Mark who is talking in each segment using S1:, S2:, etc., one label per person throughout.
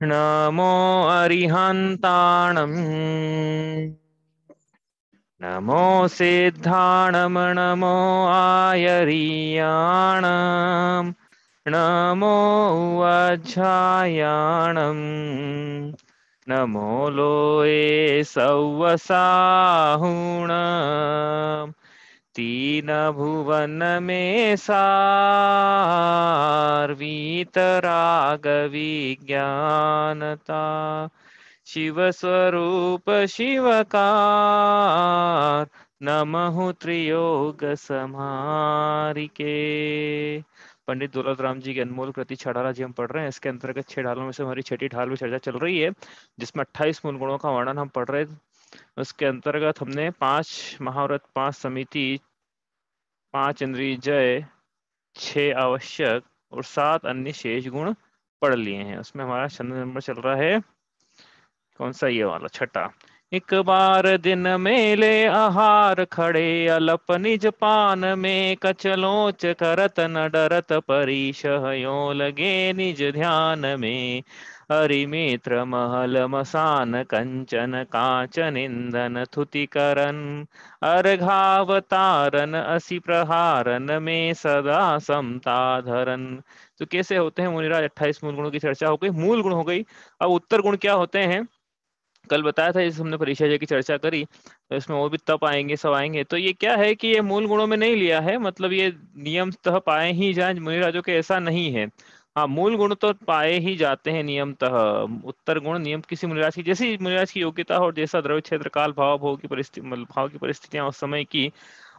S1: नमो अरिहन्ताणम् नमो सिद्धाणं नमो आयरीयाणम् नमो वज्झायाणम् नमो लोये सव्वसाहुणम् तीन भुवन में सार वीतराग विज्ञानता शिव स्वरूप शिवकार नमः त्रियोग समारिके। पंडित दौलत राम जी की अनमोल कृति छह ढाला जी हम पढ़ रहे हैं। इसके अंतर्गत छह ढालों में से हमारी छठी ढाल में चर्चा चल रही है, जिसमें 28 मूल गुणों का वर्णन हम पढ़ रहे हैं। उसके अंतर्गत हमने 5 महाव्रत, 5 समिति, 5 इंद्रिय जय, 6 आवश्यक और 7 अन्य शेष गुण पढ़ लिए हैं। उसमें हमारा छंद नंबर चल रहा है कौन सा, ये वाला छठा। एक बार दिन मेले आहार खड़े अलप निज पान में कचलोच करत न डरत परीश यो लगे निज ध्यान में हरि मित्र महल मसान कंचन कांचन इंदन थुति करन अर्घावतारन असी प्रहारन में सदा समता धरन। तो कैसे होते हैं मुनिराज? 28 मूल गुणों की चर्चा हो गई, मूल गुण हो गई। अब उत्तर गुण क्या होते हैं? कल बताया था, जैसे हमने परीक्षा जय की चर्चा करी, तो इसमें वो भी तप आएंगे, सब आएंगे। तो ये क्या है कि ये मूल गुणों में नहीं लिया है, मतलब ये नियमतः पाए ही जाए मुनिराजों के, ऐसा नहीं है। हाँ, मूल गुण तो पाए ही जाते हैं नियमतः। उत्तर गुण नियम किसी मुनिराज की, जैसी मुनिराज की योग्यता हो और जैसा द्रव्य क्षेत्र काल भाव भोग की परिस्थिति, भाव की परिस्थितियां उस समय की,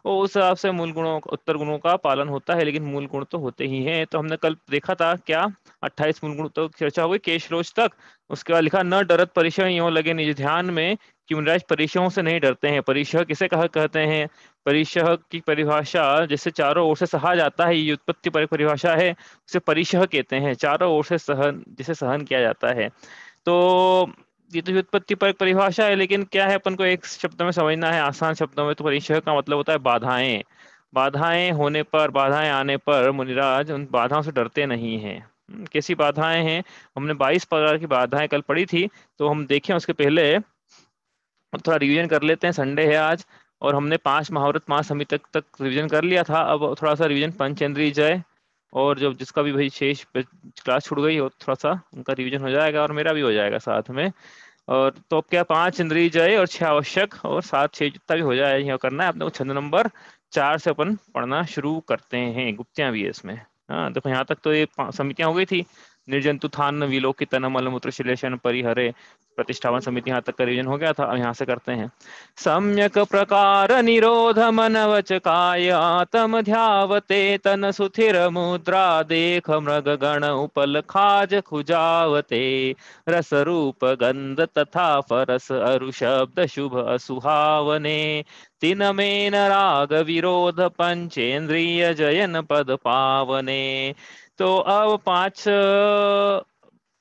S1: वो उस हिसाब से मूल गुणों, उत्तर गुणों का पालन होता है, लेकिन मूल गुण तो होते ही हैं। तो हमने कल देखा था क्या, 28 मूल गुण तो चर्चा हो गई केशरोच तक। उसके बाद लिखा न डरत परिचय यो लगे निज ध्यान में, कि मुनिराज परिचयों से नहीं डरते हैं। परिचय किसे कहते हैं? परिचय की परिभाषा, जैसे चारों ओर से सहा जाता है, ये उत्पत्ति पर परिभाषा है, उसे परिचय कहते हैं। चारों ओर से सहन, जिसे सहन किया जाता है। तो ये तो व्युत्पत्ति पर परिभाषा है, लेकिन क्या है, अपन को एक शब्द में समझना है, आसान शब्दों में। तो परिचय का मतलब होता है बाधाएं। बाधाएं होने पर, बाधाएं आने पर मुनिराज उन बाधाओं से डरते नहीं हैं। कैसी बाधाएं हैं? हमने 22 प्रकार की बाधाएं कल पढ़ी थी, तो हम देखें उसके पहले थोड़ा रिवीजन कर लेते हैं। संडे है आज, और हमने 5 महाभारत, 5 समिति तक रिवीजन कर लिया था। अब थोड़ा सा रिवीजन पंचेंद्रिय जय, और जो जिसका भी भाई शेष क्लास छूट गई हो, थोड़ा सा उनका रिवीजन हो जाएगा और मेरा भी हो जाएगा साथ में। और तो अब क्या, 5 इंद्रिय जय और 6 आवश्यक और 7 6 जितना भी हो जाए, यह करना है अपने को। छंद नंबर 4 से अपन पढ़ना शुरू करते हैं। गुप्तियां भी है इसमें। हाँ देखो, यहाँ तक तो ये समितियां हो गई थी। निर्जंतुत्थान विलोकितन मलमूत्र श्लेषण परिहरे प्रतिष्ठापन समिति, यहाँ तक का रिवीजन हो गया था। अब यहाँ से करते हैं। सम्यक प्रकार निरोध मन वच काय आत्म ध्यावते तन सुथिर मुद्रा देख मृग गण उपल खाज खुजावते रस रूप गंध तथा फरस अरु शब्द शुभ असुहावने तिन में न राग विरोध पंचेंद्रिय जयन पद पावने। तो अब 5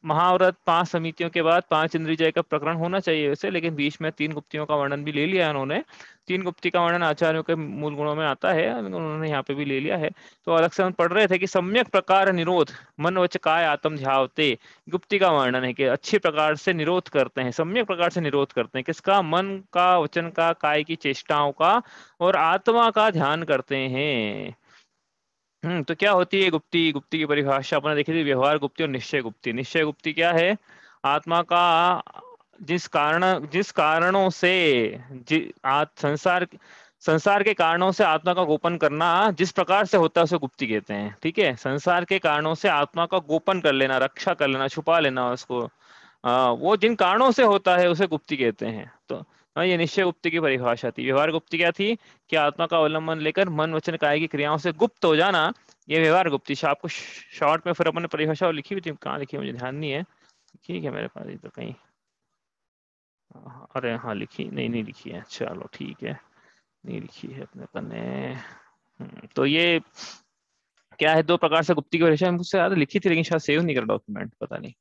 S1: महाव्रत, 5 समितियों के बाद 5 इंद्रिय जय का प्रकरण होना चाहिए वैसे, लेकिन बीच में 3 गुप्तियों का वर्णन भी ले लिया है उन्होंने। 3 गुप्ती का वर्णन आचार्यों के मूल गुणों में आता है, उन्होंने यहाँ पे भी ले लिया है। तो अलग से हम पढ़ रहे थे कि सम्यक प्रकार निरोध मन वच काय आत्म ध्यावते। गुप्ती का वर्णन है कि अच्छे प्रकार से निरोध करते हैं, सम्यक प्रकार से निरोध करते हैं। किसका? मन का, वचन का, काय की चेष्टाओं का और आत्मा का ध्यान करते हैं। तो क्या होती है गुप्ती? गुप्ती की परिभाषा अपने देखी थी, व्यवहार गुप्ती और निश्चय गुप्ती। निश्चय गुप्ती क्या है? आत्मा का जिस कारणों से संसार संसार के कारणों से आत्मा का गोपन करना जिस प्रकार से होता है उसे गुप्ती कहते हैं। ठीक है, संसार के कारणों से आत्मा का गोपन कर लेना, रक्षा कर लेना, छुपा लेना उसको, वो जिन कारणों से होता है उसे गुप्ती कहते हैं। तो ये निश्चय गुप्ती की परिभाषा थी। व्यवहार गुप्ती क्या थी? कि आत्मा का अवलंबन लेकर मन वचन काय की क्रियाओं से गुप्त हो जाना, ये व्यवहार गुप्ती। आपको शॉर्ट में फिर अपन ने परिभाषा लिखी हुई थी, कहाँ लिखी है मुझे ध्यान नहीं है। ठीक है मेरे पास तो कहीं, अरे हाँ लिखी, नहीं नहीं लिखी है, चलो ठीक है, नहीं लिखी है अपने पन्ने। तो ये क्या है, 2 प्रकार से गुप्ती की परिभाषा मुझसे ज्यादा लिखी थी, लेकिन शायद सेव नहीं कर डॉक्यूमेंट, पता नहीं।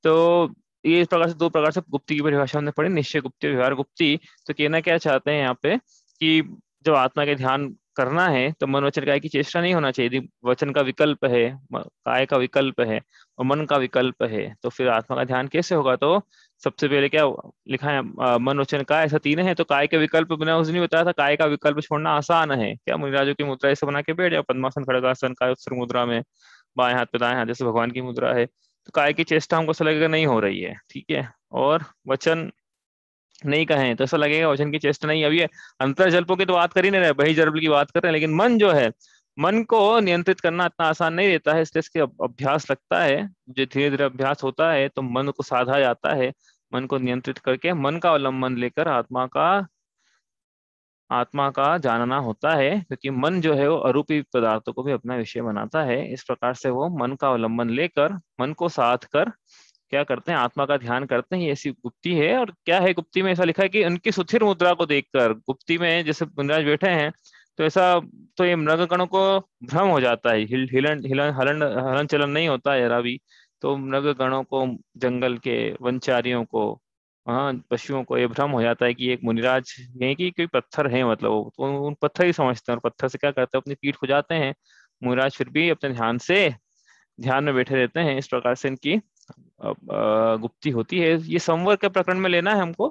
S1: तो ये इस प्रकार से 2 प्रकार से गुप्ती की परिभाषा हमने पढ़ी, निश्चय गुप्ती और व्यवहार गुप्ती। तो कहना क्या चाहते हैं यहाँ पे कि जब आत्मा के ध्यान करना है तो मन वचन काय की चेष्टा नहीं होना चाहिए। यदि वचन का विकल्प है, काय का विकल्प है और मन का विकल्प है, तो फिर आत्मा का ध्यान कैसे होगा? तो सबसे पहले क्या लिखा है, मन वचन काय, ऐसा तीन है। तो काय के विकल्प मैंने उस दिन ही बताया था, काय का विकल्प छोड़ना आसान है। क्या मुनिराजों की मुद्रा ऐसे बना के बैठ जाओ, पद्मासन, खड़गासन, काय उत्सर्ग मुद्रा में, बाएं हाथ पे दाएं हाथ, जैसे भगवान की मुद्रा है। तो काय की चेष्टा हमको ऐसा लगेगा नहीं हो रही है, ठीक है। और वचन नहीं कहें तो ऐसा लगेगा वचन की चेष्टा नहीं। अभी अंतर जल्पों की तो बात कर ही नहीं रहे, बहिः जल्प की बात कर रहे हैं। लेकिन मन जो है, मन को नियंत्रित करना इतना आसान नहीं रहता है, इसलिए इसके अभ्यास लगता है। जो धीरे धीरे अभ्यास होता है तो मन को साधा जाता है। मन को नियंत्रित करके मन का अवलंबन लेकर आत्मा का जानना होता है, क्योंकि मन जो है वो अरूपी पदार्थों को भी अपना विषय बनाता है। इस प्रकार से वो मन का अवलंबन लेकर, मन को साध कर क्या करते हैं, आत्मा का ध्यान करते हैं। ये ऐसी गुप्ती है। और क्या है गुप्ती में? ऐसा लिखा है कि उनकी सुथिर मुद्रा को देखकर, गुप्ती में जैसे मुनिराज बैठे हैं, तो ऐसा, तो ये मृगगणों को भ्रम हो जाता है, हिल हिलन हिलन हलन हलन चलन नहीं होता है जरा भी। तो मृगगणों को, जंगल के वनचारियों को, हाँ पशुओं को ये भ्रम हो जाता है कि एक मुनिराज नहीं, कि कोई पत्थर है, मतलब तो उन पत्थर ही समझते हैं। और पत्थर से क्या करते हैं, अपनी पीठ खुजाते हैं। मुनिराज फिर भी अपने ध्यान में बैठे रहते हैं। इस प्रकार से इनकी गुप्ती होती है। ये संवर के प्रकरण में लेना है हमको।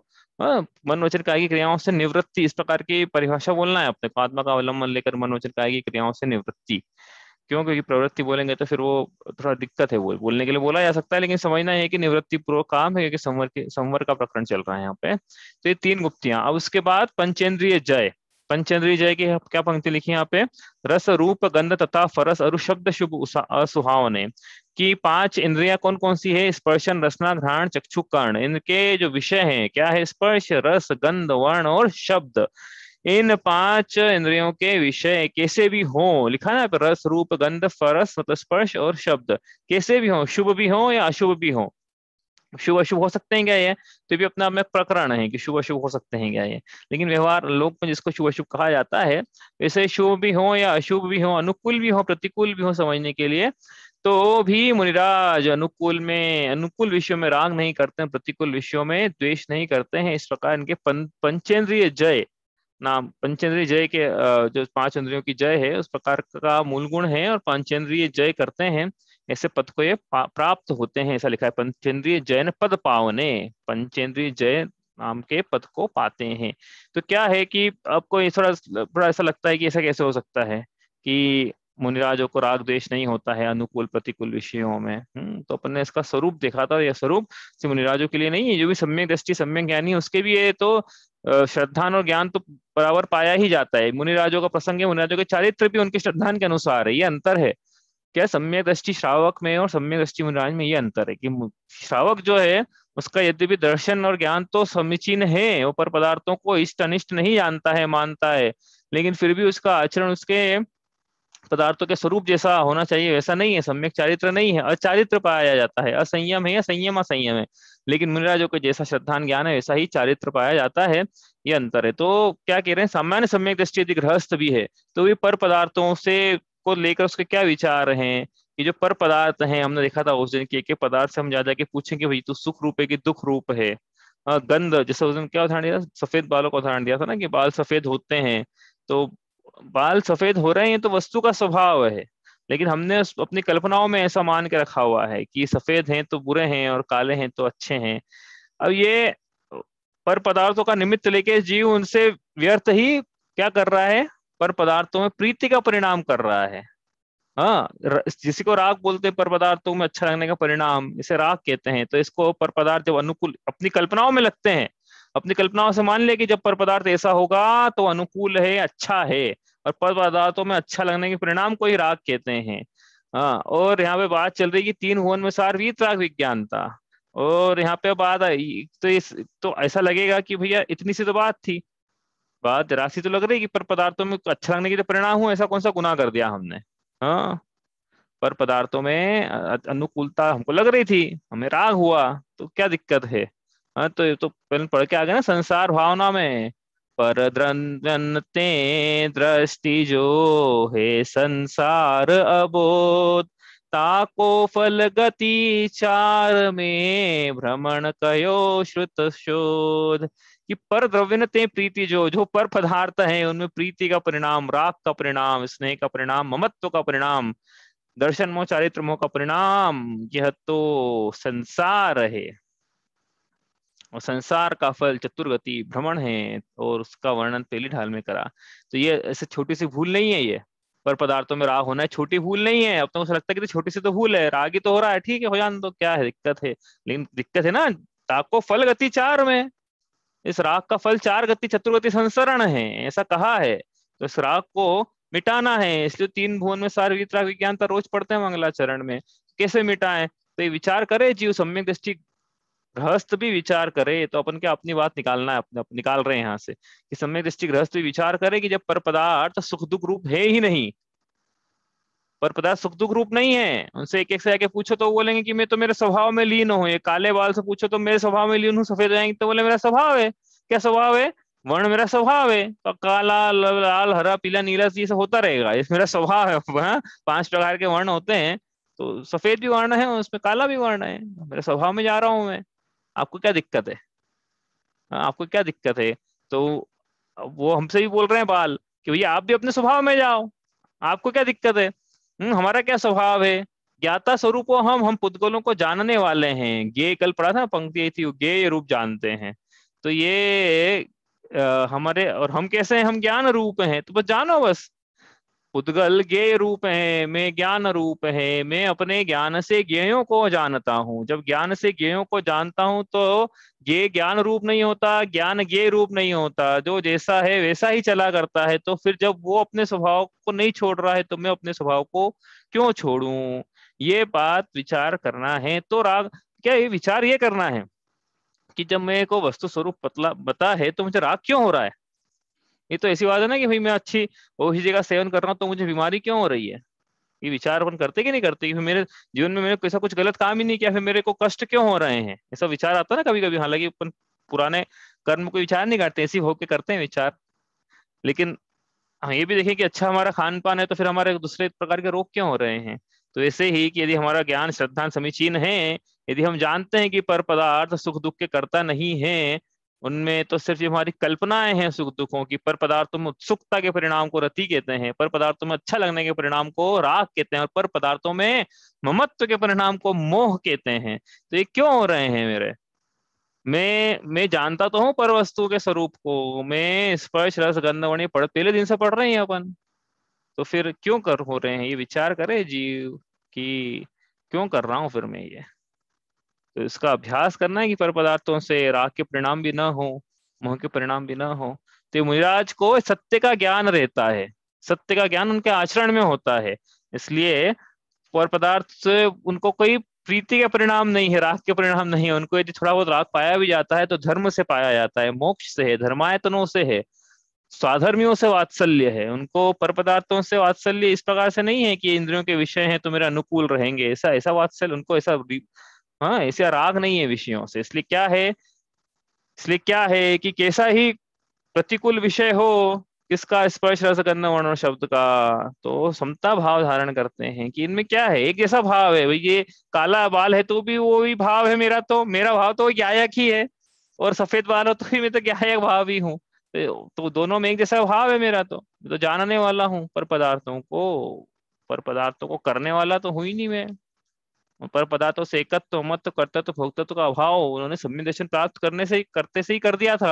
S1: मन वचन कायिक क्रियाओं से निवृत्ति, इस प्रकार की परिभाषा बोलना है अपने को। आत्मा का अवलंबन लेकर मन वचन कायिक क्रियाओं से निवृत्ति। क्यों? क्योंकि प्रवृत्ति बोलेंगे तो फिर वो थोड़ा दिक्कत है। बोलने के लिए बोला जा सकता है, लेकिन समझना है कि निवृत्ति पूर्वक काम है, क्योंकि संवर का प्रकरण चल रहा है यहाँ पे। तो ये तीन गुप्तियां। अब उसके बाद पंचेंद्रिय जय। पंचेंद्रिय जय की क्या पंक्ति लिखी है यहाँ पे? रस रूप गंध तथा फरस अरु शब्द शुभ असुहावने। कि पांच इंद्रियां कौन कौन सी है? स्पर्शन, रसना, घ्राण, चक्षु, कर्ण। इनके जो विषय हैं क्या है? स्पर्श, रस, गंध, वर्ण और शब्द। इन पांच इंद्रियों के विषय कैसे भी हो, लिखा है ना, रस रूप गंध फरस मतलब स्पर्श और शब्द, कैसे भी हो, शुभ भी हो या अशुभ भी हो। शुभ अशुभ हो सकते हैं क्या? ये तो भी अपना में प्रकरण है कि शुभ अशुभ हो सकते हैं क्या ये। लेकिन व्यवहार लोक में जिसको शुभ अशुभ कहा जाता है, वैसे शुभ भी हो या अशुभ भी हो, अनुकूल भी हो प्रतिकूल भी हो, समझने के लिए तो भी मुनिराज अनुकूल विषयों में राग नहीं करते हैं, प्रतिकूल विषयों में द्वेष नहीं करते हैं। इस प्रकार इनके पंचेंद्रिय जय नाम, पंचेंद्रिय जय के जो पांच इंद्रियों की जय है उस प्रकार का मूल गुण है। और पंचेंद्रिय जय करते हैं, ऐसे पद को ये प्राप्त होते हैं। ऐसा लिखा है, पंचेंद्रिय जय पद पावने, पंचेंद्रिय जय नाम के पद को पाते हैं। तो क्या है कि आपको ये थोड़ा थोड़ा ऐसा लगता है कि ऐसा कैसे हो सकता है कि मुनिराजों को राग द्वेष नहीं होता है अनुकूल प्रतिकूल विषयों में। तो अपन ने इसका स्वरूप देखा था। यह स्वरूप सिर्फ मुनिराजों के लिए नहीं है, जो भी सम्यक दृष्टि सम्यक ज्ञानी है उसके भी ये तो श्रद्धान और ज्ञान तो बराबर पाया ही जाता है। मुनिराजों का प्रसंग है, मुनिराजों के चारित्र भी उनके श्रद्धान के अनुसार है। ये अंतर है क्या सम्यक दृष्टि श्रावक में और सम्यक दृष्टि मुनिराज में? ये अंतर है कि श्रावक जो है उसका यद्यपि दर्शन और ज्ञान तो समीचीन है, ऊपर पदार्थों को इष्ट अनिष्ट नहीं जानता है, मानता है, लेकिन फिर भी उसका आचरण उसके पदार्थों के स्वरूप जैसा होना चाहिए वैसा नहीं है, सम्यक चारित्र नहीं है, अचारित्र पाया जाता है, असंयम है या संयम असंयम है। लेकिन मुनिराजों को जैसा श्रद्धान ज्ञान है वैसा ही चारित्र पाया जाता है। ये अंतर है। तो क्या कह रहे हैं, सामान्य सम्यक दृष्टि यदि गृहस्थ भी है तो भी पर पदार्थों से को लेकर उसके क्या विचार हैं? कि जो पर पदार्थ हैं, हमने देखा था उस दिन कि एक एक पदार्थ से हम जा जाके पूछेंगे भाई तू सुख रूप है कि दुख रूप है। गंध, जैसे उस दिन क्या उदाहरण दिया, सफेद बालों का उदाहरण दिया था ना, कि बाल सफेद होते हैं। तो बाल सफेद हो रहे हैं तो वस्तु का स्वभाव है, लेकिन हमने अपनी कल्पनाओं में ऐसा मान के रखा हुआ है कि सफेद हैं तो बुरे हैं और काले हैं तो अच्छे हैं। अब ये पर पदार्थों का निमित्त लेके जीव उनसे व्यर्थ ही क्या कर रहा है, पर पदार्थों में प्रीति का परिणाम कर रहा है। हाँ, जिसी को राग बोलते हैं, पर पदार्थों में अच्छा लगने का परिणाम, इसे राग कहते हैं। तो इसको पर पदार्थ जब अनुकूल अपनी कल्पनाओं में लगते हैं, अपनी कल्पनाओं से मान ले कि जब पर पदार्थ ऐसा होगा तो अनुकूल है, अच्छा है, और पर पदार्थों में अच्छा लगने के परिणाम को ही राग कहते हैं। हाँ, और यहाँ पे बात चल रही कि तीन भुवन में सार वीत राग विज्ञान था। और यहाँ पे बात आई तो तो ऐसा लगेगा कि भैया इतनी सी तो बात थी, बात राशि तो लग रही है कि पर पदार्थों में अच्छा लगने के जो परिणाम हुआ, ऐसा कौन सा गुनाह कर दिया हमने? हाँ, पर पदार्थों में अनुकूलता हमको लग रही थी, हमें राग हुआ, तो क्या दिक्कत है? हाँ, तो ये तो पहले पढ़ के आ गए ना, संसार भावना में पर द्रंद्वन्ते दृष्टि जो है संसार अबोध, ताको फल गति चार में भ्रमण कयो श्रुत शोध। कि पर द्रव्यनते प्रीति जो जो पर पदार्थ है उनमें प्रीति का परिणाम, राग का परिणाम, स्नेह का परिणाम, ममत्व का परिणाम, दर्शन मोह चारित्र मोह का परिणाम यह तो संसार है, और संसार का फल चतुर्गति भ्रमण है, और उसका वर्णन पहली ढाल में करा। तो ये ऐसे छोटी सी भूल नहीं है ये, पर पदार्थों में राग होना है छोटी भूल नहीं है। अब तो मुझे लगता है कि तो छोटी सी तो भूल है, राग ही तो हो रहा है, ठीक है हो जाने तो क्या है, दिक्कत है। लेकिन दिक्कत है ना, राग को फल गति चार में, इस राग का फल चार गति चतुर्गति संसरण है, ऐसा कहा है। तो इस राग को मिटाना है, इसलिए तीन भुवन में सार वित राग विज्ञान तो रोज पढ़ते हैं मंगलाचरण में। कैसे मिटाएं, तो ये विचार करे जीव, सम्यक दृष्टि गृहस्थ भी विचार करे। तो अपन क्या अपनी बात निकालना है, अपने निकाल रहे हैं यहाँ से कि सम्यक दृष्टि गृहस्थ भी विचार करे कि जब पर पदार्थ सुख दुख रूप है ही नहीं, पर पदार्थ सुख दुख रूप नहीं है। उनसे एक एक से आके पूछो तो वो बोलेंगे कि मैं तो मेरे स्वभाव में लीन हूँ। ये काले बाल से पूछो तो मेरे स्वभाव में लीन हूँ, सफेद हो जाएंगे तो बोले मेरा स्वभाव है। क्या स्वभाव है? वर्ण मेरा स्वभाव है। तो काला लाल हरा पीला नीला ये सब होता रहेगा, ये मेरा स्वभाव है। हाँ, पांच प्रकार के वर्ण होते हैं, तो सफेद भी वर्ण है उसमें, काला भी वर्ण है, मेरे स्वभाव में जा रहा हूँ मैं। आपको क्या दिक्कत है? हाँ, आपको क्या दिक्कत है? तो वो हमसे भी बोल रहे हैं बाल कि भैया आप भी अपने स्वभाव में जाओ, आपको क्या दिक्कत है? हमारा क्या स्वभाव है? ज्ञाता स्वरूप हम पुद्गलों को जानने वाले हैं। ज्ञेय कल पढ़ा था, पंक्ति आई थी, ज्ञेय रूप जानते हैं। तो ये हमारे, और हम कैसे हैं? हम ज्ञान रूप हैं, तो बस जानो बस। उद्गल ज्ञेय रूप है, मैं ज्ञान रूप है, मैं अपने ज्ञान से ज्ञेयों को जानता हूँ। जब ज्ञान से ज्ञेयों को जानता हूँ तो ज्ञेय ज्ञान रूप नहीं होता, ज्ञान ज्ञेय रूप नहीं होता, जो जैसा है वैसा ही चला करता है। तो फिर जब वो अपने स्वभाव को नहीं छोड़ रहा है तो मैं अपने स्वभाव को क्यों छोड़ूं? ये बात विचार करना है। तो राग क्या, ये विचार ये करना है कि जब मेरे को वस्तु स्वरूप पतला बता है तो मुझे राग क्यों हो रहा है। ये तो ऐसी बात है ना कि भाई मैं अच्छी ओषधि का सेवन कर रहा हूँ तो मुझे बीमारी क्यों हो रही है। ये विचार अपन करते कि नहीं करते कि फिर मेरे जीवन में मैंने ऐसा कुछ गलत काम ही नहीं किया, फिर मेरे को कष्ट क्यों हो रहे हैं, ऐसा विचार आता है ना कभी कभी। हालांकि अपन पुराने कर्म को विचार नहीं करते, ऐसे होके करते हैं विचार। लेकिन हम ये भी देखें कि अच्छा हमारा खान पान है तो फिर हमारे दूसरे प्रकार के रोग क्यों हो रहे हैं। तो ऐसे ही कि यदि हमारा ज्ञान श्रद्धा समीचीन है, यदि हम जानते हैं कि पर पदार्थ सुख दुख के कर्ता नहीं है, उनमें तो सिर्फ ये हमारी कल्पनाएं हैं सुख दुखों की। पर पदार्थों में उत्सुकता के परिणाम को रति कहते हैं, पर पदार्थों में अच्छा लगने के परिणाम को राग कहते हैं, और पर पदार्थों में ममत्व के परिणाम को मोह कहते हैं। तो ये क्यों हो रहे हैं मेरे? मैं जानता तो हूँ पर वस्तु के स्वरूप को, मैं स्पर्श रस गंध वर्णी पढ़ पहले दिन से पढ़ रहे हैं अपन। तो फिर क्यों कर हो रहे हैं, ये विचार करे जीव कि क्यों कर रहा हूं फिर मैं ये। तो इसका अभ्यास करना है कि पर पदार्थों से राग के परिणाम भी ना हो, मोह के परिणाम भी ना हो। तो मुनिराज को सत्य का ज्ञान रहता है, सत्य का ज्ञान उनके आचरण में होता है। इसलिए पर पदार्थ से उनको कोई प्रीति के परिणाम नहीं है, राग के परिणाम नहीं है। उनको यदि थोड़ा बहुत राग पाया भी जाता है तो धर्म से पाया जाता है, मोक्ष से है, धर्मायतनों से है, स्वाधर्मियों से वात्सल्य है। उनको पर पदार्थों से वात्सल्य इस प्रकार से नहीं है कि इंद्रियों के विषय हैं तो मेरे अनुकूल रहेंगे, ऐसा ऐसा वात्सल्य उनको ऐसा, हाँ ऐसा राग नहीं है विषयों से। इसलिए क्या है कि कैसा ही प्रतिकूल विषय हो, किसका स्पर्श रस गंध वर्ण शब्द का, तो समता भाव धारण करते हैं कि इनमें क्या है, एक जैसा भाव है। भाई ये काला बाल है तो भी वो ही भाव है मेरा, तो मेरा भाव तो ज्ञायक ही है, और सफेद बाल हो तो भी मैं तो ज्ञायक भाव ही हूँ। तो दोनों में एक जैसा भाव है मेरा, तो मैं तो जानने वाला हूँ पर पदार्थों को करने वाला तो हूं ही नहीं मैं। पर पदार्थों से एकत्व मत कर्तृत्व भोक्तृत्व का अभाव उन्होंने सम्यक दर्शन प्राप्त करने से ही करते से ही कर दिया था।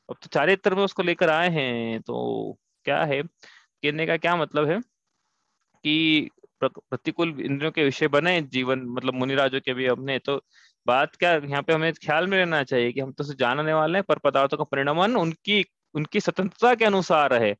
S1: अब तो चारित्र में उसको लेकर आए हैं। तो क्या है, कहने का क्या मतलब है कि प्रतिकूल इंद्रियों के विषय बने जीवन, मतलब मुनिराजों के भी अपने। तो बात क्या यहाँ पे हमें ख्याल में रहना चाहिए कि हम तो सिर्फ जानने वाले हैं, पर पदार्थों का परिणमन उनकी उनकी स्वतंत्रता के अनुसार है।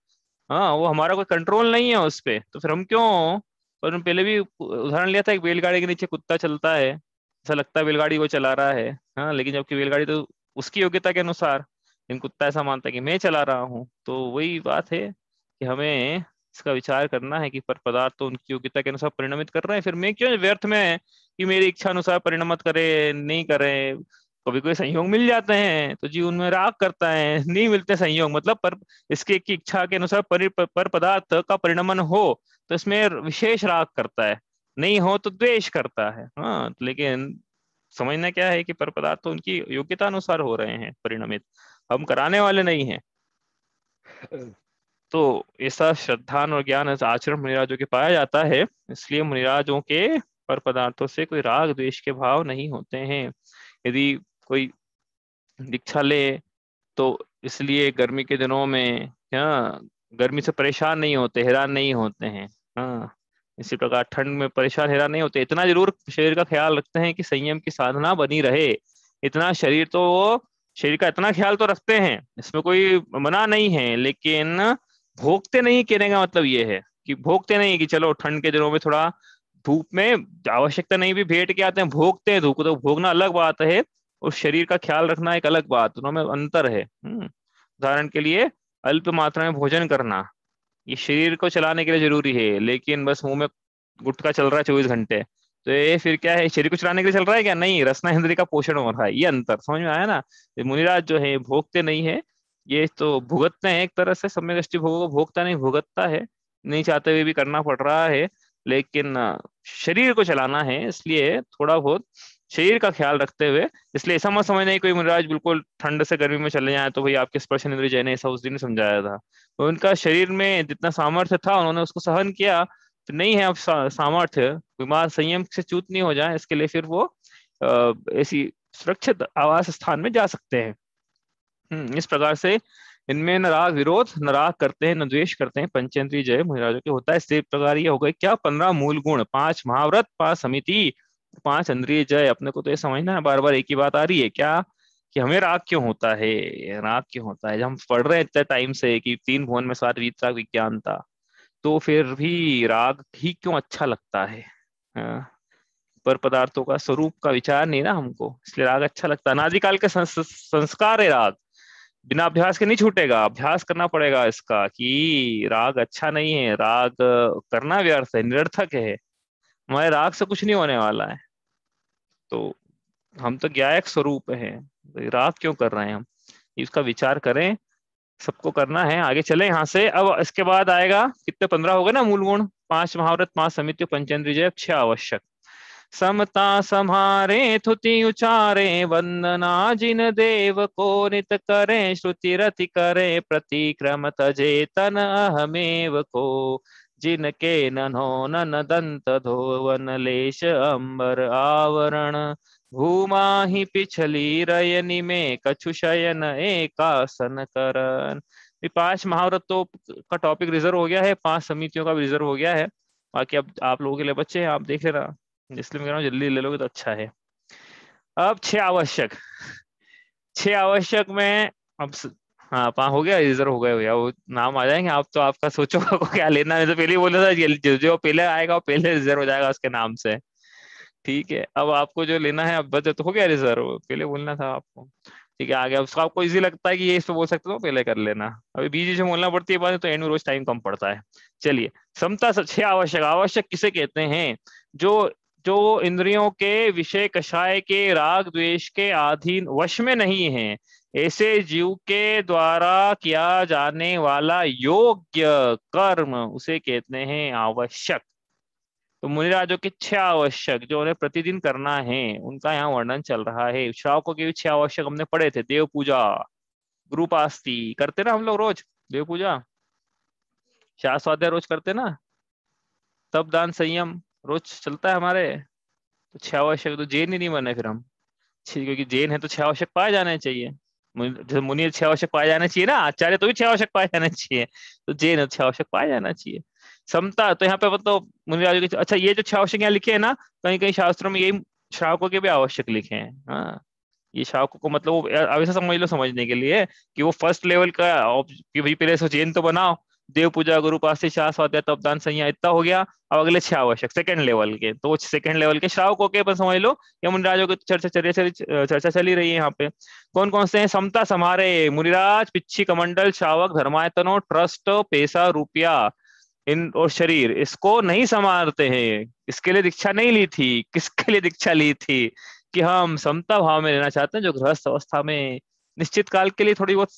S1: हाँ, वो हमारा कोई कंट्रोल नहीं है उस पे, तो फिर हम क्यों। और हम पहले भी उदाहरण लिया था, एक बैलगाड़ी के नीचे कुत्ता चलता है, ऐसा लगता है बैलगाड़ी वो चला रहा है, हाँ, लेकिन जबकि बैलगाड़ी तो उसकी योग्यता के अनुसार, लेकिन कुत्ता ऐसा मानता है कि मैं चला रहा हूँ। तो वही बात है कि हमें इसका विचार करना है कि पर पदार्थ तो उनकी योग्यता के अनुसार परिणमित कर रहे हैं, फिर मैं क्यों व्यर्थ में कि मेरी इच्छा अनुसार परिणमित करे नहीं करे। कभी कोई संयोग मिल जाते हैं तो जीवन में राग करता है, नहीं मिलते संयोग मतलब पर इसके की इच्छा के अनुसार पर पदार्थ का परिणमन हो तो इसमें विशेष राग करता है, नहीं हो तो द्वेष करता है। हाँ, लेकिन समझना क्या है कि पर पदार्थ तो उनकी योग्यता अनुसार हो रहे हैं परिणमित, हम कराने वाले नहीं हैं। तो ऐसा श्रद्धान और ज्ञान ऐसा आचरण मुनिराजों के पाया जाता है, इसलिए मुनिराजों के पर पदार्थों से कोई राग द्वेष के भाव नहीं होते हैं। यदि कोई दीक्षा ले तो इसलिए गर्मी के दिनों में, हाँ, गर्मी से परेशान नहीं होते, हैरान नहीं होते हैं। हाँ, इसी प्रकार ठंड में परेशान हैरान नहीं होते, इतना जरूर शरीर का ख्याल रखते हैं कि संयम की साधना बनी रहे। इतना शरीर तो वो शरीर का इतना ख्याल तो रखते हैं, इसमें कोई मना नहीं है, लेकिन भोगते नहीं कहने का मतलब ये है कि भोगते नहीं कि चलो ठंड के दिनों में थोड़ा धूप में आवश्यकता नहीं भी भेंट के आते हैं, भोगते हैं धूप को, तो भोगना अलग बात है और शरीर का ख्याल रखना एक अलग बात, दोनों में अंतर है। उदाहरण के लिए अल्प मात्रा में भोजन करना ये शरीर को चलाने के लिए जरूरी है, लेकिन बस मुंह में गुटखा चल रहा है 24 घंटे, तो ये फिर क्या है, शरीर को चलाने के लिए चल रहा है क्या? नहीं, रसना इंद्रिय का पोषण हो रहा है। ये अंतर समझ में आया ना? ये मुनिराज जो है भोगते नहीं है, ये तो भुगतते हैं, एक तरह से सम्यक दृष्टि भोग भोगता नहीं भुगतता है, नहीं चाहते हुए भी करना पड़ रहा है, लेकिन शरीर को चलाना है, इसलिए थोड़ा बहुत शरीर का ख्याल रखते हुए। इसलिए ऐसा मत समझना कि कोई मुनिराज बिल्कुल ठंड से गर्मी में चले जाए तो भाई आपके स्पर्श इंद्रिय जय ने ऐसा उस दिन समझाया था। तो उनका शरीर में जितना सामर्थ्य था उन्होंने उसको सहन किया, तो नहीं है अब सामर्थ्य, बीमार संयम से च्युत नहीं हो जाए, इसके लिए फिर वो ऐसी सुरक्षित आवास स्थान में जा सकते हैं। इस प्रकार से इनमें न राग विरोध, न राग करते हैं, न द्वेष करते हैं, पंचेंद्रिय जय मुनिराजों के होता है। इस प्रकार ये हो गए क्या, 15 मूल गुण, 5 महाव्रत, 5 समिति, 5 इंद्रिय जय। अपने को तो ये समझना है, बार बार एक ही बात आ रही है क्या, कि हमें राग क्यों होता है। राग क्यों होता है, जब हम पढ़ रहे हैं इतने टाइम से कि 3 भुवन में सार वीतराग विज्ञान था, तो फिर भी राग ही क्यों अच्छा लगता है। हाँ, पर पदार्थों का स्वरूप का विचार नहीं ना हमको, इसलिए राग अच्छा लगता है। अनादिकाल के संस्कार है राग, बिना अभ्यास के नहीं छूटेगा, अभ्यास करना पड़ेगा इसका, कि राग अच्छा नहीं है, राग करना व्यर्थ है, निरर्थक है, हमारे राग से कुछ नहीं होने वाला है। तो हम तो ज्ञायक स्वरूप हैं, तो राग क्यों कर रहे हैं हम, इसका विचार करें, सबको करना है। आगे चले यहाँ से। अब इसके बाद आएगा कितने, 15 हो गए ना मूल गुण, 5 महाव्रत, 5 समिति, पंचेंद्रिय, 6 आवश्यक। समता सम्हारे थुति उचारे, वंदना जिन देव को नित करें, श्रुति रति करे प्रतिक्रम तजे तन अहमेव को, जिनके नन्हो नन दंत धोवन लेश अंबर आवरण, भूमा ही पिछली रयनि में कछु शयन एकासन करन। ये 5 महाव्रत तो का टॉपिक रिजर्व हो गया है, 5 समितियों का भी रिजर्व हो गया है, बाकी अब आप लोगों के लिए बच्चे हैं, आप देख लेना, इसलिए मैं कह रहा हूँ जल्दी ले लोगे तो अच्छा है। अब 6 आवश्यक, 6 आवश्यक में अब हाँ, 5 हो गया, रिजर्व हो गए भैया, वो नाम आ जाएंगे, आप तो आपका सोचो को क्या लेना है, तो पहले ही बोला था जो पहले आएगा वो पहले रिजर्व हो जाएगा उसके नाम से। ठीक है, अब आपको जो लेना है, अब बजट हो गया रिजर्व, पहले बोलना था आपको। ठीक है, आ गया, उसको आपको इजी लगता है कि ये इस पे बोल सकते हो, पहले कर लेना, अभी बीच बीच में बोलना पड़ती है बात, तो एंड में रोज टाइम कम पड़ता है। चलिए, समता 6 आवश्यक। आवश्यक किसे कहते हैं, जो जो इंद्रियों के विषय कषाय के राग द्वेष के अधीन वश में नहीं है, ऐसे जीव के द्वारा किया जाने वाला योग्य कर्म उसे कहते हैं आवश्यक। तो मुनिराजों के 6 आवश्यक जो उन्हें प्रतिदिन करना है, उनका यहाँ वर्णन चल रहा है। श्रावकों के भी 6 आवश्यक हमने पढ़े थे, देव पूजा, गुरुपास्ती करते ना हम लोग रोज, देव पूजा, शास्त्र स्वाध्याय रोज करते ना, तप दान संयम रोज चलता है हमारे। तो 6 आवश्यक तो जैन ही नहीं बने फिर हम, क्योंकि जैन है तो 6 आवश्यक पाए जाने चाहिए। जैसे मुनि 6 आवश्यक पाए जाने चाहिए ना, आचार्य तो भी 6 आवश्यक पाए जाने चाहिए, तो जैन है तो 6 आवश्यक पाए जाना चाहिए। समता तो यहाँ पे मतलब मुनिराजों के, अच्छा ये जो 6 आवश्यक यहाँ लिखे हैं ना, कहीं कहीं शास्त्रों में यही श्रावकों के भी आवश्यक लिखे हैं। हाँ, ये शावकों को मतलब वो अब ऐसा समझ लो समझने के लिए कि वो फर्स्ट लेवल का कि भाई पहले सो जैन तो बनाओ, देव पूजा गुरु पासे शाह स्वाध्याय तपदान संज्ञा इतना हो गया, अब अगले 6 आवश्यक सेकंड लेवल के, तो वो सेकंड लेवल के श्रावकों के अपन समझ लो, या मुनिराजों की चर्चा चली रही है यहाँ पे। कौन कौन से हैं, समता समारे, मुनिराज, पिच्छी कमंडल, श्रावक, धर्मायतनो, ट्रस्ट, पैसा रुपया, इन और शरीर, इसको नहीं संवारते हैं, इसके लिए दीक्षा नहीं ली थी। किसके लिए दीक्षा ली थी, कि हम समता भाव में रहना चाहते हैं, जो गृहस्थ अवस्था में निश्चित काल के लिए थोड़ी बहुत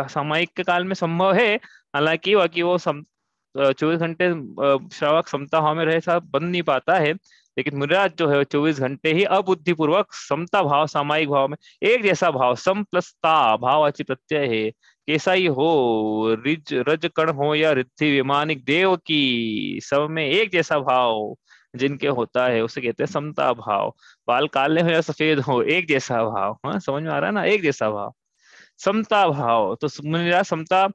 S1: सामयिक के काल में संभव है, हालांकि बाकी वो 24 घंटे श्रावक समता भाव में रहे साहब बन नहीं पाता है। लेकिन मुनिराज जो है 24 घंटे ही अबुद्धिपूर्वक समता भाव सामायिक भाव में एक जैसा भाव, सम प्लस ता भाववाची प्रत्यय है, कैसा ही हो, रिज रज कण हो या रिद्धि विमानिक देव की, सब में एक जैसा भाव जिनके होता है उसे कहते हैं समता भाव। बाल काले हो या सफेद हो, एक जैसा भाव। हाँ, समझ में आ रहा है ना, एक जैसा भाव, समता भाव। तो मुनिराज समता,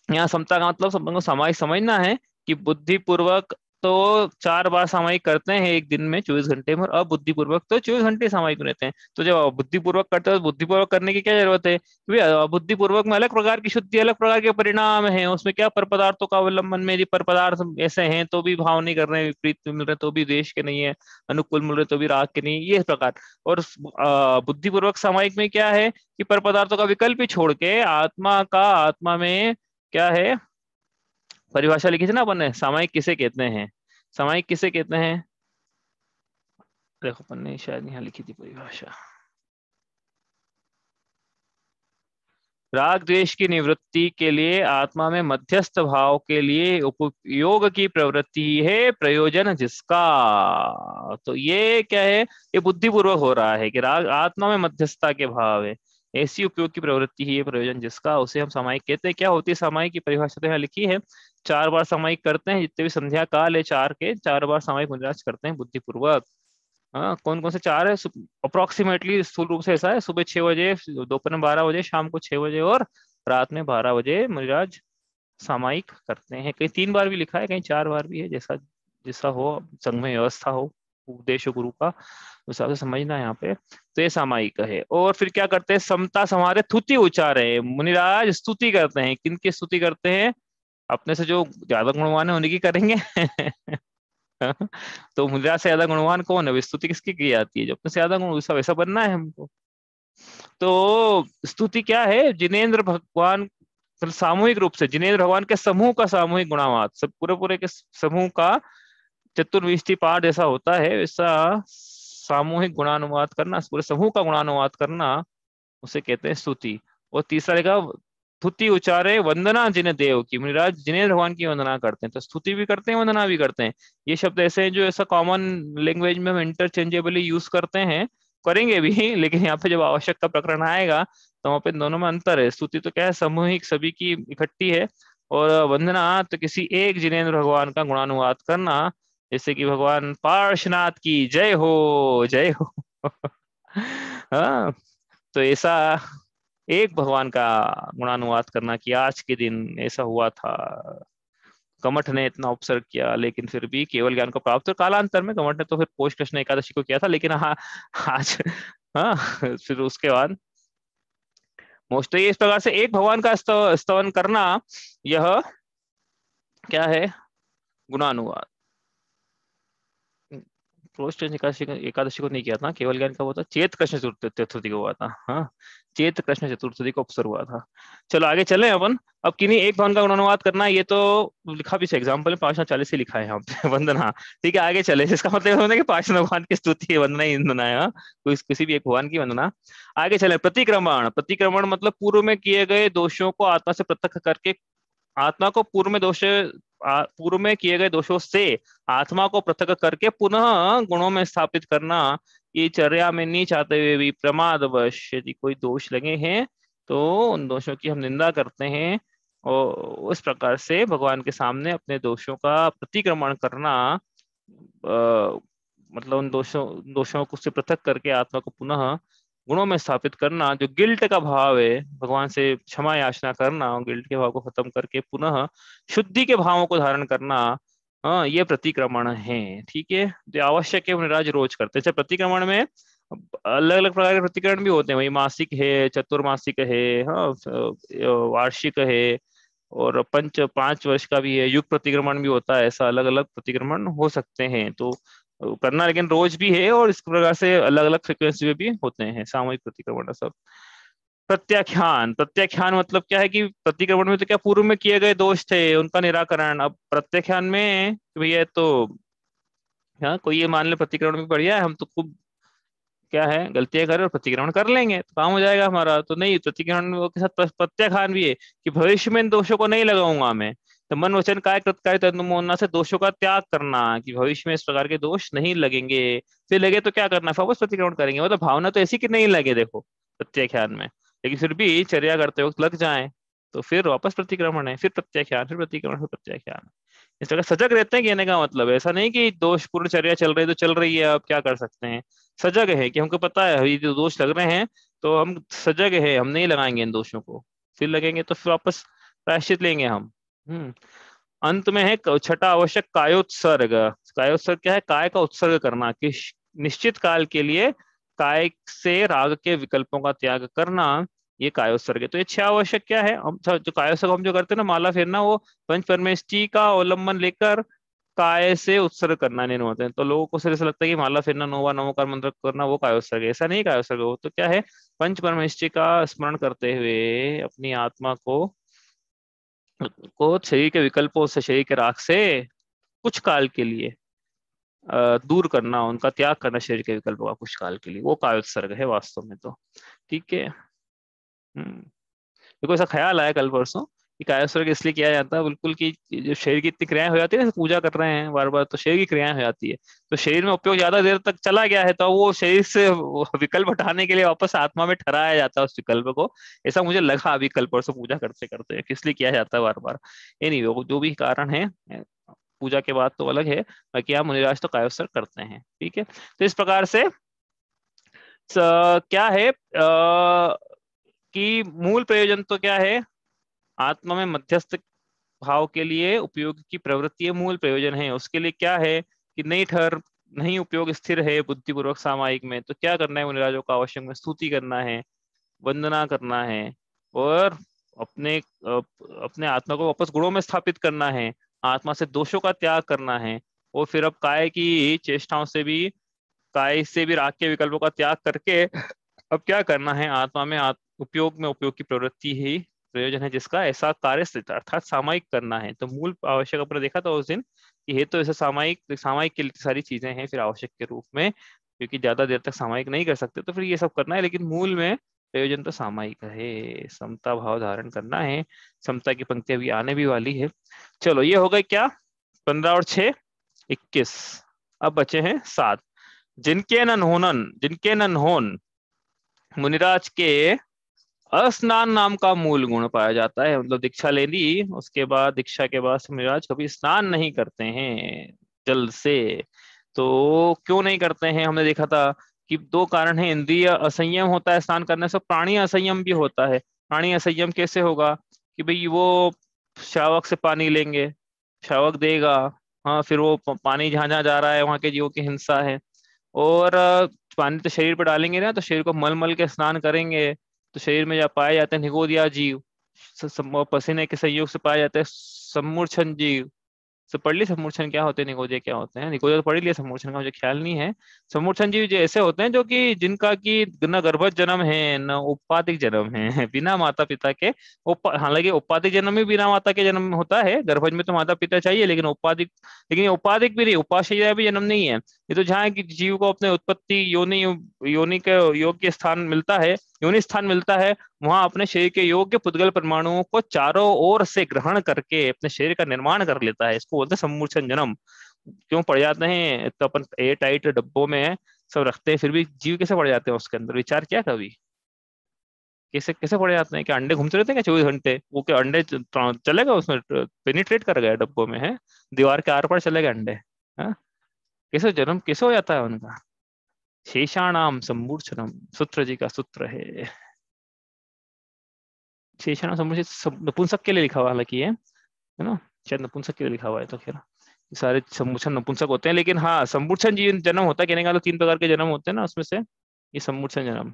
S1: यहाँ समता का मतलब सबको सामायिक समझना है कि बुद्धिपूर्वक तो 4 बार सामायिक करते हैं एक दिन में 24 घंटे में, और अबुद्धिपूर्वक तो 24 घंटे सामायिक रहते हैं। तो जब बुद्धिपूर्वक करते हैं तो बुद्धिपूर्वक करने की क्या जरूरत है, क्योंकि बुद्धिपूर्वक में अलग प्रकार की शुद्धि, अलग प्रकार के परिणाम है, उसमें क्या पर पदार्थों का अवलंबन में, यदि पर पदार्थ ऐसे हैं तो भी भाव नहीं कर रहे हैं, विपरीत मिल रहे तो भी द्वेष के नहीं है, अनुकूल मिल रहे तो भी राग के नहीं, ये प्रकार। और बुद्धिपूर्वक सामायिक में क्या है कि पर पदार्थों का विकल्प ही छोड़ के आत्मा का, आत्मा में क्या है, परिभाषा लिखी थी ना अपन ने, सामायिक किसे कहते हैं, सामायिक किसे कहते हैं, देखो अपन ने शायद यहाँ लिखी थी परिभाषा। राग द्वेष की निवृत्ति के लिए आत्मा में मध्यस्थ भाव के लिए उपयोग की प्रवृत्ति है प्रयोजन जिसका। तो ये क्या है, ये बुद्धिपूर्वक हो रहा है कि राग आत्मा में मध्यस्थता के भाव है, ऐसी उपयोग की प्रवृत्ति ही है प्रयोजन जिसका, उसे हम सामायिक कहते हैं। क्या होती है सामायिक की परिभाषा तो यहाँ लिखी है, 4 बार सामायिक करते हैं, जितने भी संध्या काल है 4 के 4 बार सामायिक मुद्राज करते हैं बुद्धिपूर्वक। हाँ, कौन कौन से 4 है, अप्रोक्सीमेटली स्थूल रूप से ऐसा है, सुबह 6 बजे, दोपहर में 12 बजे, शाम को 6 बजे और रात में 12 बजे मुनिराज सामायिक करते हैं। कहीं 3 बार भी लिखा है, कहीं 4 बार भी है, जैसा जैसा हो, संघ में व्यवस्था हो उपदेश गुरु का, उस हिसाब से समझना है यहाँ पे। तो ये सामायिक है। और फिर क्या करते हैं, समता समारे थुति उच्चारे, मुनिराज स्तुति करते हैं। किनकी स्तुति करते हैं, अपने से जो ज्यादा गुणवान है उन्हीं की करेंगे। तो मुनिराज से ज्यादा गुणवान कौन है, स्तुति किसकी की जाती है, जो अपने से ज्यादा गुण, वैसा वैसा बनना है हमको। तो स्तुति क्या है, जिनेन्द्र भगवान, मतलब सामूहिक रूप से जिनेन्द्र भगवान के समूह का सामूहिक गुणावाद, सब पूरे पूरे के समूह का चतुर्विष्टि पाठ ऐसा होता है, वैसा सामूहिक गुणानुवाद करना, पूरे समूह का गुणानुवाद करना, उसे कहते हैं स्तुति। और तीसरा लिखा, स्तुति उच्चारे वंदना जिन्हें देव की, मुनिराज जिनेन्द्र भगवान की वंदना करते हैं, तो स्तुति भी करते हैं वंदना भी करते हैं। ये शब्द ऐसे हैं जो ऐसा कॉमन लैंग्वेज में हम इंटरचेंजेबली यूज करते हैं, करेंगे भी, लेकिन यहाँ पे जब आवश्यक का प्रकरण आएगा तो वहाँ पे दोनों में अंतर है। स्तुति तो क्या है, सामूहिक सभी की इकट्ठी है, और वंदना तो किसी एक जिनेन्द्र भगवान का गुणानुवाद करना, जैसे कि भगवान पार्श्वनाथ की जय हो, जय हो। हाँ, तो ऐसा एक भगवान का गुणानुवाद करना कि आज के दिन ऐसा हुआ था, कमठ ने इतना उपसर्ग किया, लेकिन फिर भी केवल ज्ञान को प्राप्त, तो कालांतर में कमठ ने तो फिर पोष कृष्ण एकादशी को किया था, लेकिन हाँ आज, हाँ, फिर उसके बाद मोस्टली इस प्रकार से एक भगवान का स्तवन करना, यह क्या है, गुणानुवाद। रोज एकादशी को नहीं किया था, केवल ज्ञान का हुआ था, चेत कृष्ण चतुर्थी को हुआ था। हाँ, चेत कृष्ण चतुर्थी को अवसर हुआ था। चलो आगे चले अपन। अब किन्हीं एक भवन का गुणानुवाद करना है, ये तो लिखा भी एग्जाम्पल में 540 से लिखा है यहाँ पे। वंदना, ठीक है, आगे चले। इसका मतलब होता है कि 5 भगवान की स्तुति है, वंदना ही वंदना है, हाँ? किसी भी एक भगवान की वंदना। आगे चले, प्रतिक्रमण। प्रतिक्रमण मतलब पूर्व में किए गए दोषों को आत्मा से पृथक करके, आत्मा को पूर्व में किए गए दोषों से आत्मा को पृथक करके पुनः गुणों में स्थापित करना। ये चर्या में नहीं चाहते हुए भी प्रमादवश यदि कोई दोष लगे हैं तो उन दोषों की हम निंदा करते हैं, और उस प्रकार से भगवान के सामने अपने दोषों का प्रतिक्रमण करना, मतलब उन दोषों को से पृथक करके आत्मा को पुनः गुणों में स्थापित करना। जो गिल्ट का भाव है, भगवान से क्षमा याचना करना, और गिल्ट के भाव को खत्म करके पुनः शुद्धि के भावों को धारण करना, हाँ, ये प्रतिक्रमण है। ठीक है, जो आवश्यक है मुनिराज रोज करते हैं। जैसे प्रतिक्रमण में अलग अलग प्रकार के प्रतिक्रमण भी होते हैं, वही मासिक है, चतुर्मासिक है, हाँ, वार्षिक है, और 5 वर्ष का भी है, युग प्रतिक्रमण भी होता है। ऐसा अलग अलग प्रतिक्रमण हो सकते हैं, तो करना लेकिन रोज भी है, और इस प्रकार से अलग अलग फ्रिक्वेंसी में भी होते हैं सामूहिक प्रतिक्रमण सब। प्रत्याख्यान। प्रत्याख्यान मतलब क्या है कि प्रतिक्रमण में तो क्या पूर्व में किए गए दोष थे उनका निराकरण, अब प्रत्याख्यान में कि भैया तो, हाँ, कोई ये मान ले प्रतिक्रमण में बढ़िया है, हम तो खूब क्या है गलतियां करें और प्रतिक्रमण कर लेंगे तो काम हो जाएगा हमारा, तो नहीं, प्रतिक्रमण के साथ प्रत्याख्यान भी है कि भविष्य में इन दोषों को नहीं लगाऊंगा मैं, तो मन वचन काय कृत काय तनु मोहना से दोषों का त्याग करना, कि भविष्य में इस प्रकार के दोष नहीं लगेंगे। फिर लगे तो क्या करना, वापस प्रतिक्रमण करेंगे। मतलब भावना तो ऐसी कि नहीं लगे, देखो प्रत्याख्यान में, लेकिन फिर भी चर्या करते वक्त लग जाए तो फिर वापस प्रतिक्रमण है, फिर प्रत्याख्यान, फिर प्रतिक्रमण, फिर प्रत्याख्यान। इस तरह सजग रहते हैं कहने का मतलब है, ऐसा नहीं कि दोषपूर्ण चर्या चल रही है तो चल रही है, अब क्या कर सकते हैं। सजग है कि हमको पता है ये जो दोष लग रहे हैं, तो हम सजग है, हम नहीं लगाएंगे इन दोषों को। फिर लगेंगे तो फिर वापस प्रायश्चित लेंगे हम। हम्म। अंत में है छठा आवश्यक कायोत्सर्ग। कायोत्सर्ग क्या है, काय का उत्सर्ग करना, कि निश्चित काल के लिए काय से राग के विकल्पों का त्याग करना, ये कायोत्सर्ग है। तो ये छह आवश्यक क्या है, हम जो कायोत्सर्ग हम जो करते हैं ना, माला फेरना, वो पंच परमेष्टि का अवलंबन लेकर काय से उत्सर्ग करना नहीं होते हैं। तो लोगों को सिर्फ ऐसा लगता है कि माला फेरना, नौवा नमोकार मंत्र करना वो कायोत्सर्ग है। ऐसा नहीं कायोत्सर्ग, वो तो क्या है, पंच परमेष्टि का स्मरण करते हुए अपनी आत्मा को शरीर के विकल्पों से, शरीर के राग से कुछ काल के लिए दूर करना, उनका त्याग करना, शरीर के विकल्पों का कुछ काल के लिए, वो कायोत्सर्ग है वास्तव में तो। ठीक है। देखो ऐसा ख्याल आया कल परसों कि कायोत्सर्ग इसलिए किया जाता है, बिल्कुल कि जो शरीर की इतनी क्रियाएं हो जाती है ना, पूजा कर रहे हैं बार बार, तो शरीर की क्रियाएं हो जाती है, तो शरीर में उपयोग ज्यादा देर तक चला गया है, तो वो शरीर से वो विकल्प हटाने के लिए वापस आत्मा में ठहराया जाता है उस विकल्प को। ऐसा मुझे लगा अभी कल परसों पूजा करते करते, किस लिए किया जाता है बार बार। एनीवे वो जो भी कारण है, पूजा के बाद तो अलग है, बाकी आप मुनिराज तो कायोत्सर्ग करते हैं। ठीक है, तो इस प्रकार से क्या है कि मूल प्रयोजन तो क्या है, आत्मा में मध्यस्थ भाव के लिए उपयोग की प्रवृत्ति मूल प्रयोजन है। उसके लिए क्या है कि नहीं उपयोग स्थिर है बुद्धिपूर्वक सामायिक में, तो क्या करना है, मुनिराजों का आवश्यक में स्तुति करना है, वंदना करना है, और अपने अपने आत्मा को वापस गुणों में स्थापित करना है, आत्मा से दोषों का त्याग करना है, और फिर अब काय की चेष्टाओं से भी, काय से भी राग के विकल्पों का त्याग करके अब क्या करना है, आत्मा में उपयोग की प्रवृत्ति ही प्रयोजन है, जिसका ऐसा कार्य स्थित अर्थात सामायिक करना है। तो मूल आवश्यक अपने देखा था उस दिन कि हे तो ऐसे सामायिक सामायिक के लिए सारी चीजें हैं फिर आवश्यक के रूप में, क्योंकि ज्यादा देर तक सामायिक नहीं कर सकते, तो फिर ये सब करना है, लेकिन मूल में प्रयोजन तो सामायिक है, समता भाव धारण करना है। समता की पंक्ति अभी आने भी वाली है। चलो ये हो गए क्या, 15 और 6 21। अब बचे हैं 7। जिनके नन होन मुनिराज के अस्नान नाम का मूल गुण पाया जाता है। मतलब दीक्षा ले ली, उसके बाद दीक्षा के बाद मुनिराज कभी स्नान नहीं करते हैं जल से। तो क्यों नहीं करते हैं, हमने देखा था कि दो कारण है, इंद्रिय असंयम होता है स्नान करने से, प्राणी असंयम भी होता है। प्राणी असंयम कैसे होगा कि भाई वो शावक से पानी लेंगे, शावक देगा, हाँ, फिर वो पानी जहां जहां जा रहा है वहां के जीवों की हिंसा है, और पानी तो शरीर पर डालेंगे ना, तो शरीर को मल मल के स्नान करेंगे, तो शरीर में जब पाए जाते हैं निगोदिया जीव, पसीने के संयोग से पाए जाते हैं सम्मूर्छन जीव। तो पढ़ ली सम्मूर्छन क्या होते हैं, निगोजे क्या होते हैं, निगोजे तो पढ़ लिया, सम्मूर्छन का मुझे ख्याल नहीं है। सम्मूर्छन जीव जो ऐसे होते हैं जो कि जिनका की न गर्भज जन्म है न औपाधिक जन्म है, बिना माता पिता के। हालांकि औपाधिक जन्म भी बिना माता के जन्म में होता है, गर्भज में तो माता पिता चाहिए, लेकिन औपाधिक, लेकिन ये औपाधिक भी नहीं, उपाशय भी जन्म नहीं है। ये तो जहाँ की जीव को अपने उत्पत्ति योनि योनि के योग्य स्थान मिलता है, योनि स्थान मिलता है, वहां अपने शरीर के योग्य पुद्गल परमाणुओं को चारों ओर से ग्रहण करके अपने शरीर का निर्माण कर लेता है। इसको बोलते हैं सम्मूर्छन जन्म। क्यों पड़ जाते हैं, तो अपन एयर टाइट डब्बों में सब रखते हैं, फिर भी जीव कैसे पड़ जाते हैं उसके अंदर, विचार किया कभी, कैसे कैसे पड़ जाते हैं? क्या अंडे घूमते रहते हैं क्या 24 घंटे? वो क्या अंडे चलेगा उसमें, पेनिट्रेट कर गया डब्बों में है, दीवार के आर पार चले गए अंडे? हाँ, कैसे जन्म कैसे हो जाता है उनका? शेषाणाम सम्मूर्छनम, सूत्र जी का सूत्र है। शेषाणाम सम्मूर्छित नपुंसक के लिए लिखा हुआ हालांकि है ना, शायद नपुंसक के लिए लिखा हुआ है, तो खैर ये सारे सम्मूर्छन नपुंसक होते हैं, लेकिन हाँ सम्मूर्छन जी जन्म होता है कहने का तो 3 प्रकार के जन्म होते हैं ना, उसमें से ये सम्मूर्छन जन्म।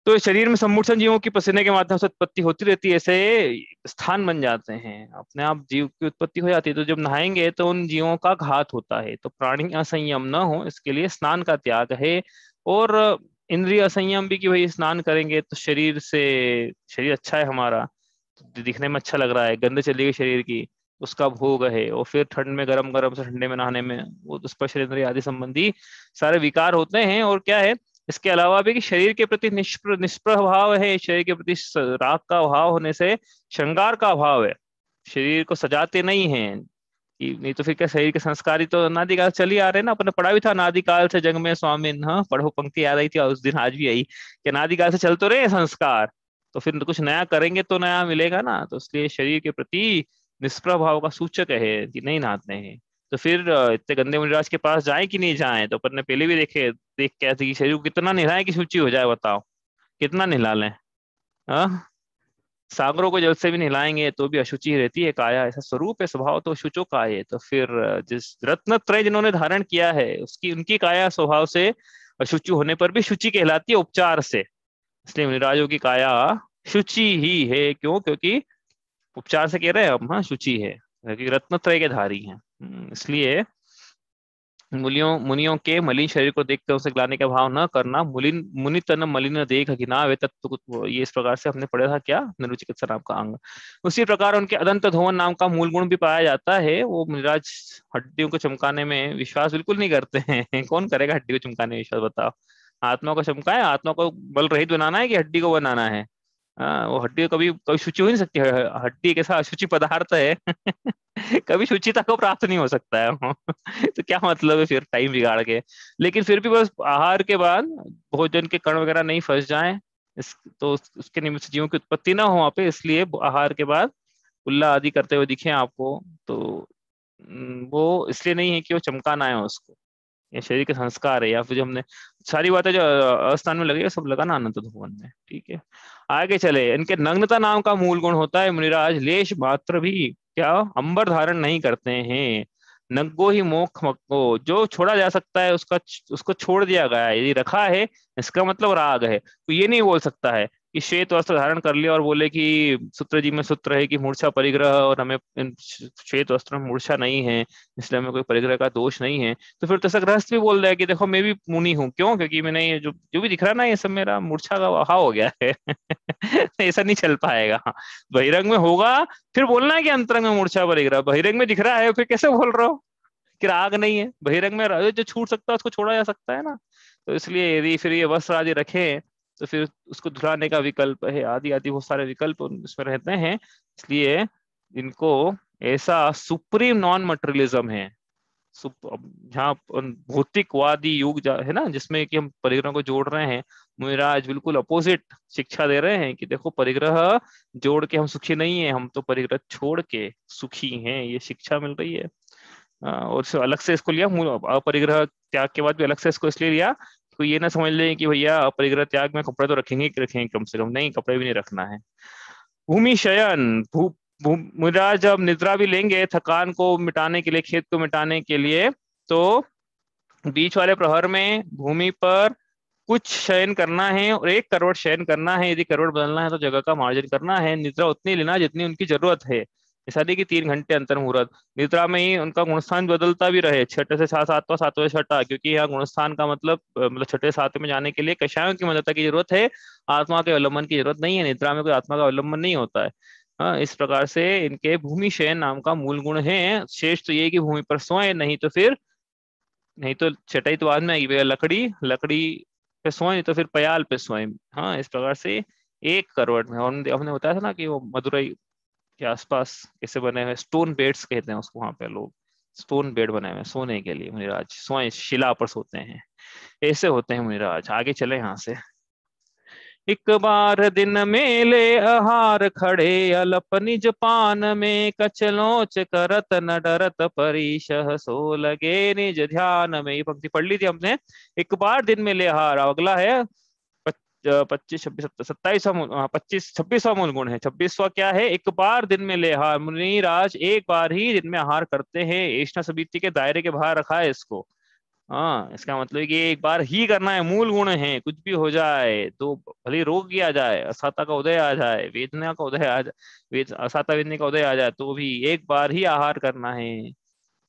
S1: तो इस शरीर में सम्मूर्छन जीवों की पसीने के माध्यम से उत्पत्ति होती रहती है, ऐसे स्थान बन जाते हैं, अपने आप जीव की उत्पत्ति हो जाती है, तो जब नहाएंगे तो उन जीवों का घात होता है, तो प्राणी असंयम न हो इसके लिए स्नान का त्याग है। और इंद्रिय असंयम भी, कि भाई स्नान करेंगे तो शरीर अच्छा है हमारा, तो दिखने में अच्छा लग रहा है, गंध चली गई शरीर की, उसका भोग है, और फिर ठंड में गरम गरम से ठंडे में नहाने में वो तो स्पर्श इंद्रिय आदि संबंधी सारे विकार होते हैं। और क्या है इसके अलावा भी कि शरीर के प्रति निष्प्रह भाव है, शरीर के प्रति राग का भाव होने से श्रृंगार का अभाव है, शरीर को सजाते नहीं हैं। नहीं तो फिर क्या, शरीर के संस्कारी तो अनादिकाल चल ही आ रहे हैं ना, अपने पढ़ा भी था, अनादिकाल से जग में स्वामिन, हाँ पढ़ो, पंक्ति याद आई थी उस दिन, आज भी आई कि अनादिकाल से चल तो रहे हैं संस्कार, तो फिर कुछ नया करेंगे तो नया मिलेगा ना, तो इसलिए शरीर के प्रति निष्प्रभाव का सूचक है कि नहीं नहाते हैं। तो फिर इतने गंदे मुनिराज के पास जाएं कि नहीं जाएं, तो अपन ने पहले भी देख के आए थे कि शरीर को कितना नहलाएं कि शुचि हो जाए, बताओ कितना नहला लें। हाँ, सागरों को जल से भी नहलाएंगे तो भी अशुचि रहती है काया, ऐसा स्वरूप है, स्वभाव तो शुचो का है। तो फिर जिस रत्न त्रय जिन्होंने धारण किया है उसकी उनकी काया स्वभाव से अशुचि होने पर भी शुचि कहलाती है उपचार से, इसलिए मुनिराजों की काया शुचि ही है। क्यों? क्योंकि उपचार से कह रहे हैं हम, हाँ शुचि है क्योंकि रत्न त्रय के धारी हैं। इसलिए मुनियों मुनियों के मलिन शरीर को देखकर उसे गिलाने का भाव न करना, मुलिन मुनि तन मलिन देख घिनावे तत्व, ये इस प्रकार से हमने पढ़ा था क्या, नरु चिकित्सा नाम का अंग। उसी प्रकार उनके अदंत धोवन नाम का मूल गुण भी पाया जाता है। वो मुनिराज हड्डियों को चमकाने में विश्वास बिल्कुल नहीं करते हैं। कौन करेगा हड्डी को चमकाने में विश्वास, बताओ। आत्मा को चमकाए, आत्मा को बल रहित बनाना है कि हड्डी को बनाना है? हाँ, वो हड्डी कभी कभी शुचि हो ही नहीं सकती, हड्डी एक ऐसा अशुचि पदार्थ है। कभी शुचिता को प्राप्त नहीं हो सकता है वो। तो क्या मतलब है फिर टाइम बिगाड़ के। लेकिन फिर भी बस आहार के बाद भोजन के कण वगैरह नहीं फंस जाएं, तो उसके निमित्त जीवों की उत्पत्ति ना हो वहां पे, इसलिए आहार के बाद कुल्ला आदि करते हुए दिखे आपको, तो वो इसलिए नहीं है कि वो चमकाना है उसको, ये शरीर के संस्कार है, या फिर जो हमने सारी बातें जो अस्थान में लगी है सब लगा ना अनंत भुवन में। ठीक है, आगे चले। इनके नग्नता नाम का मूल गुण होता है मुनिराज लेश मात्र भी क्या अंबर धारण नहीं करते हैं। नग्गो ही मोक्ष मग्गो, जो छोड़ा जा सकता है उसका उसको छोड़ दिया गया है, यदि रखा है इसका मतलब राग है। तो ये नहीं बोल सकता है कि श्वेत वस्त्र धारण कर लिया और बोले कि सूत्र जी में सूत्र है कि मूर्छा परिग्रह, और हमें श्वेत वस्त्र में मूर्छा नहीं है इसलिए हमें कोई परिग्रह का दोष नहीं है। तो फिर तसक गृहस्थ भी बोल रहा है कि देखो मैं भी मुनि हूँ, क्यों? क्योंकि मैंने ये जो जो भी दिख रहा है ना ये सब मेरा मूर्छा का अभाव हो गया है। ऐसा नहीं चल पाएगा। बहिरंग में होगा फिर बोलना है कि अंतरंग में मूर्छा परिग्रह, बहिरंग में दिख रहा है फिर कैसे बोल रहे हो कि राग नहीं है? बहिरंग में जो छूट सकता है उसको छोड़ा जा सकता है ना। तो इसलिए यदि फिर ये वस्त्र आदि रखे तो फिर उसको धुलाने का विकल्प है, आदि आदि बहुत सारे विकल्प उसमें रहते हैं। इसलिए इनको ऐसा सुप्रीम नॉन मटेरियलिज्म है, जहाँ भौतिकवादी युग है ना, जिसमें कि हम परिग्रह को जोड़ रहे हैं, मुनिराज बिल्कुल अपोजिट शिक्षा दे रहे हैं कि देखो परिग्रह जोड़ के हम सुखी नहीं है, हम तो परिग्रह छोड़ के सुखी हैं, ये शिक्षा मिल रही है। और अलग से इसको लिया, अपरिग्रह त्याग के बाद भी अलग से इसको इसलिए लिया तो ये ना समझ लें कि भैया अपरिग्रह त्याग में कपड़े तो रखेंगे कि रखेंगे, कम से कम नहीं, कपड़े भी नहीं रखना है। भूमि शयन मुनिराज जब निद्रा भी लेंगे थकान को मिटाने के लिए, खेत को मिटाने के लिए, तो बीच वाले प्रहर में भूमि पर कुछ शयन करना है और एक करवट शयन करना है, यदि करवट बदलना है तो जगह का मार्जन करना है, निद्रा उतनी लेना जितनी उनकी जरूरत है। ऐसा नहीं कि 3 घंटे अंतर मुहूर्त, निद्रा में ही उनका गुणस्थान बदलता भी रहे, छठे से सातवां, सातवें छठा, क्योंकि यहाँ गुणस्थान का मतलब छठे सातवें में जाने के लिए कषायों की मदद की जरूरत है, आत्मा के अवलंबन की जरूरत नहीं है, निद्रा में कोई आत्मा का अवलंबन नहीं होता है। हाँ, इस प्रकार से इनके भूमि शयन नाम का मूल गुण है। शेष तो ये कि भूमि पर सोए, नहीं तो चटाई तो बाद में आएगी भैया, लकड़ी लकड़ी पे सोए, नहीं तो फिर पयाल पे सोए। हाँ, इस प्रकार से एक करवट में, और हमने बताया था ना कि वो मदुरई के आसपास कैसे बने हुए स्टोन बेड्स कहते हैं उसको, वहां पे लोग स्टोन बेड बनाए हुए हैं सोने के लिए, मुनिराज सोए शिला पर सोते हैं, ऐसे होते हैं मुनिराज। आगे चले यहाँ से। एक बार दिन में ले आहार खड़े, अलप निज पान में कचलोच करत न डरत परिशह, सो लगे निज ध्यान में। ये पंक्ति पढ़ ली थी हमने। एक बार दिन में ले आहार, अगला है 25 26 27 26वां मूल गुण है। 26वां क्या है? एक बार दिन में ले आहार, मुनिराज एक बार ही दिन में आहार करते हैं, ऐष्णा समिति के दायरे के बाहर रखा है इसको। हाँ, इसका मतलब है कि एक बार ही करना है, मूल गुण है, कुछ भी हो जाए तो भले ही रोग ही आ जाए, असाता का उदय आ जाए, वेदना का उदय आ जाए, असाता वेदना का उदय आ जाए, तो भी एक बार ही आहार करना है।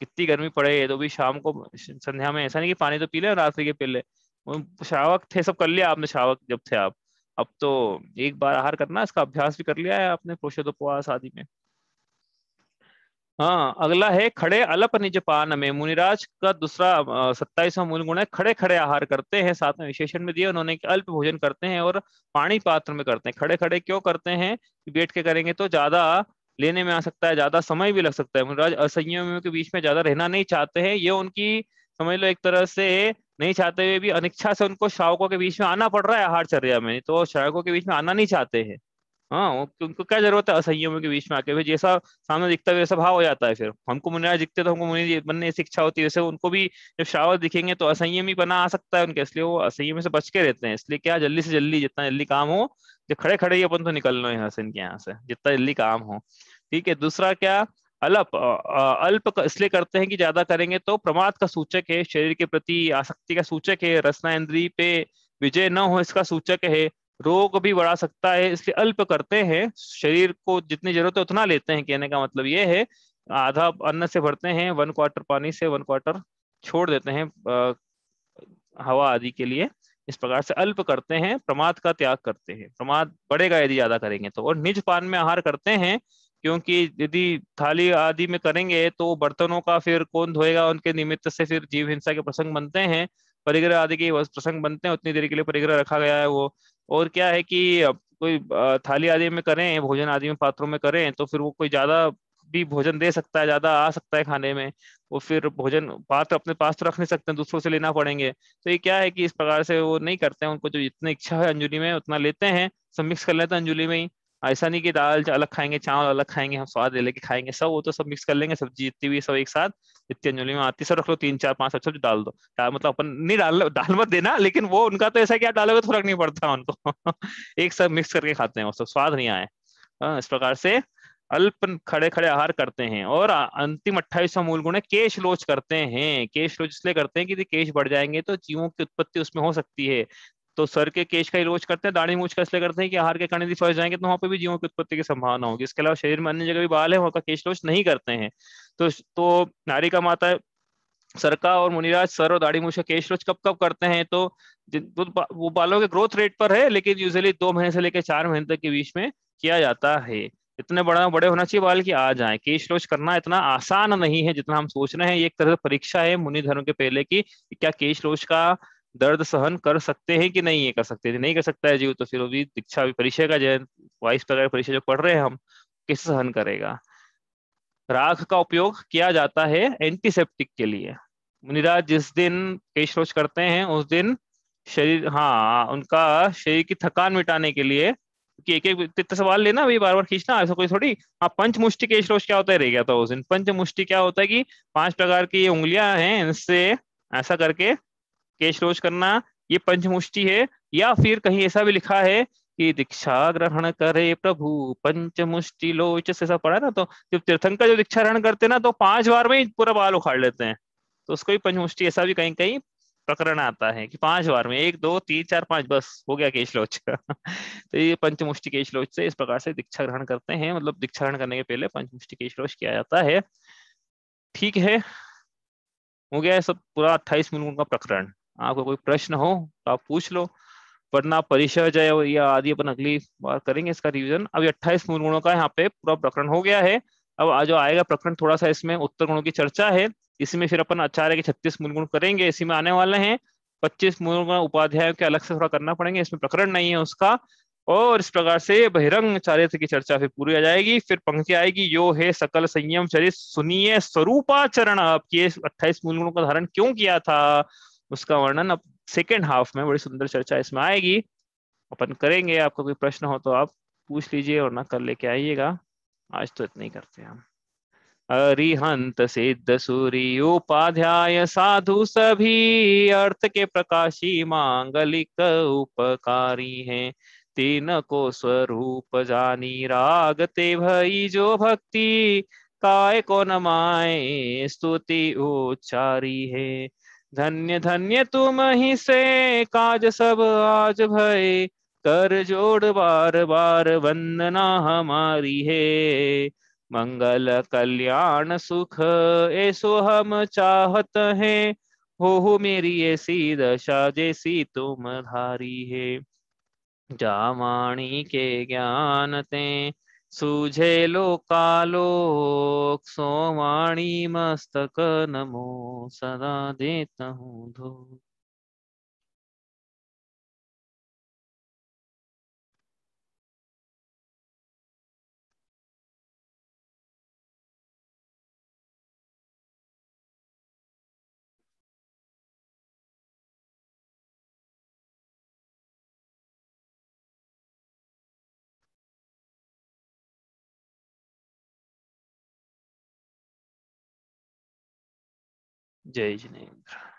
S1: कितनी गर्मी पड़े तो भी शाम को संध्या में ऐसा नहीं कि पानी तो पी ले रात्रि के पहले, वो श्रावक थे सब कर लिया आपने, श्रावक जब थे आप, अब तो एक बार आहार करना, इसका अभ्यास भी कर लिया है आपने प्रोषद उपवास आदि में। हाँ, अगला है खड़े अलप निज पान में। मुनिराज का दूसरा 27वां मूल गुण है खड़े खड़े आहार करते हैं। साथ में विशेषण में दिया उन्होंने कि अल्प भोजन करते हैं और पानी पात्र में करते हैं। खड़े खड़े क्यों करते हैं कि बैठ के करेंगे तो ज्यादा लेने में आ सकता है, ज्यादा समय भी लग सकता है। मुनिराज असंयमियों के बीच में ज्यादा रहना नहीं चाहते हैं। ये उनकी समझ लो एक तरह से नहीं चाहते हुए भी अनिच्छा से उनको श्रावकों के बीच में आना पड़ रहा है आहारचर्या में, तो श्रावकों के बीच में आना नहीं चाहते हैं। हाँ, उनको क्या जरूरत है असंयमियों के बीच में आके, भाई जैसा सामने दिखता है वैसा भाव हो जाता है। फिर हमको मुनिराज दिखते तो हमको मुनि बनने की इच्छा होती है, वैसे उनको भी जब श्रावक दिखेंगे तो असंयमी बना आ सकता है उनके, इसलिए वो असंयमी से बच के रहते हैं। इसलिए क्या जल्दी से जल्दी जितना जल्दी काम हो, जो खड़े खड़े ही अपन तो निकल लो यहाँ से, इनके यहाँ से जितना जल्दी काम हो। ठीक है, दूसरा क्या, अल्प इसलिए करते हैं कि ज्यादा करेंगे तो प्रमाद का सूचक है, शरीर के प्रति आसक्ति का सूचक है, रसना इंद्रिय पे विजय न हो इसका सूचक है, रोग भी बढ़ा सकता है, इसलिए अल्प करते हैं। शरीर को जितनी जरूरत है उतना लेते हैं, कहने का मतलब ये है। आधा अन्न से भरते हैं, 1/4 पानी से, 1/4 छोड़ देते हैं हवा आदि के लिए। इस प्रकार से अल्प करते हैं, प्रमाद का त्याग करते हैं। प्रमाद बढ़ेगा यदि ज्यादा करेंगे तो। और निज पान में आहार करते हैं, क्योंकि यदि थाली आदि में करेंगे तो बर्तनों का फिर कौन धोएगा, उनके निमित्त से फिर जीव हिंसा के प्रसंग बनते हैं, परिग्रह आदि के प्रसंग बनते हैं, उतनी देर के लिए परिग्रह रखा गया है वो। और क्या है कि कोई थाली आदि में करें, भोजन आदि में पात्रों में करें तो फिर वो कोई ज्यादा भी भोजन दे सकता है, ज्यादा आ सकता है खाने में। वो फिर भोजन पात्र अपने पास तो रख नहीं सकते, दूसरों से लेना पड़ेंगे। तो ये क्या है कि इस प्रकार से वो नहीं करते हैं, उनको जो जितनी इच्छा है अंजलि में उतना लेते हैं, सब मिक्स कर लेते हैं अंजलि में ही। ऐसा नहीं कि दाल अलग खाएंगे, चावल अलग खाएंगे, हम स्वाद ले लेके खाएंगे, सब वो तो सब मिक्स कर लेंगे, सब्जी जितनी भी सब एक साथ जितनी अंजलि में आती सब रख लो, 3 4 5 सब डाल दो। मतलब अपन नहीं दाल मत देना, लेकिन वो उनका तो ऐसा, क्या डालोगे तो फर्क नहीं पड़ता उनको एक साथ मिक्स करके खाते हैं वो सब, स्वाद नहीं आए। हाँ, इस प्रकार से अल्प खड़े खड़े आहार करते हैं। और अंतिम 28वां मूल गुण है केश लोच करते हैं। केश लोच इसलिए करते हैं कि यदि केश बढ़ जाएंगे तो जीवों की उत्पत्ति उसमें हो सकती है। तो सर के केश का ही रोज करते हैं, दाढ़ी मूछ का इसलिए करते हैं कि आहार के कण यदि फंस जाएंगे तो वहां पे भी जीवों की उत्पत्ति की संभावना होगी। इसके अलावा शरीर में अन्य जगह भी बाल है, वहां का केश रोज नहीं करते हैं। तो नारी का माता सर का और मुनिराज सर और दाढ़ी मूछ का केश रोज कब कब करते हैं तो वो बालों के ग्रोथ रेट पर है, लेकिन यूजुअली 2 महीने से लेकर 4 महीने तक के बीच में किया जाता है। इतने बड़े होना चाहिए बाल की आ जाए। केश रोज करना इतना आसान नहीं है जितना हम सोच रहे हैं। ये एक तरह से परीक्षा है मुनि धर्म के पहले की, कि क्या केश रोज का दर्द सहन कर सकते हैं कि नहीं, ये कर सकते हैं। नहीं कर सकता है जीव तो फिर वो भी दीक्षा परिचय का जय 22 प्रकार परिचय जो पढ़ रहे हैं हम, कैसे सहन करेगा। राख का उपयोग किया जाता है एंटीसेप्टिक के लिए। मुनिराज जिस दिन केश रोज करते हैं उस दिन शरीर, हाँ, उनका शरीर की थकान मिटाने के लिए, कि एक एक इतने सवाल लेना भाई, बार बार खींचना ऐसा कोई थोड़ी। हाँ, पंचमुष्टि केश रोज क्या होता है रह गया था उस दिन। पंचमुष्टि क्या होता है कि 5 प्रकार की ये उंगलियां हैं, इनसे ऐसा करके केश रोज करना, ये पंचमुष्टि है। या फिर कहीं ऐसा भी लिखा है कि दीक्षा ग्रहण करे प्रभु पंचमुष्टि लोच से, ऐसा पढ़ा ना। तो जब तीर्थंकर जो दीक्षा ग्रहण करते हैं ना तो 5 बार में ही पूरा बाल उखाड़ लेते हैं, तो उसको ही पंचमुष्टि, ऐसा भी कहीं कहीं प्रकरण आता है कि 5 बार में 1 2 3 4 5 बस हो गया केश लोच का तो ये पंचमुष्टि केश लोच से इस प्रकार से दीक्षा ग्रहण करते हैं, मतलब दीक्षा ग्रहण करने के पहले पंचमुष्टि केश लोच किया जाता है। ठीक है, हो गया है सब पूरा 28 मिनट का प्रकरण। आपको कोई प्रश्न हो तो आप पूछ लो, वरना परिचय या आदि अपन अगली बार करेंगे इसका रिवीजन। अभी 28 मूल गुणों का यहाँ पे पूरा प्रकरण हो गया है। अब आज जो आएगा प्रकरण थोड़ा सा इसमें उत्तर गुणों की चर्चा है। इसमें फिर अपन आचार्य के 36 मूल गुण करेंगे, इसी में आने वाले हैं। 25 मूल गुण उपाध्याय के अलग से थोड़ा करना पड़ेंगे, इसमें प्रकरण नहीं है उसका। और इस प्रकार से बहिरंग चारित्र की चर्चा फिर पूरी आ जाएगी। फिर पंक्ति आएगी, यो है सकल संयम चरित सुनिए स्वरूपाचरण। आपकी 28 मूल गुणों का धारण क्यों किया था उसका वर्णन अब सेकेंड हाफ में, बड़ी सुंदर चर्चा इसमें आएगी, अपन करेंगे। आपको कोई प्रश्न हो तो आप पूछ लीजिए, और ना कर लेके आइएगा। आज तो इतना ही करते हैं हम। अरिहंत सिद्ध सूरी उपाध्याय साधु सभी, अर्थ के प्रकाशी मांगलिक उपकारी हैं। तीन को स्वरूप जानी राग ते भई जो भक्ति, काय को नमाए स्तुति उच्चारी है। धन्य धन्य तुम ही से काज सब आज भय, कर जोड़ बार बार वंदना हमारी है। मंगल कल्याण सुख ऐसो हम चाहत हैं, हो मेरी ऐसी दशा जैसी तुम धारी है। जावाणी के ज्ञान ते सूझे लोकालोक सोवाणी मस्तक नमो सदा देता हूँ धो। जय जिनेन्द्र।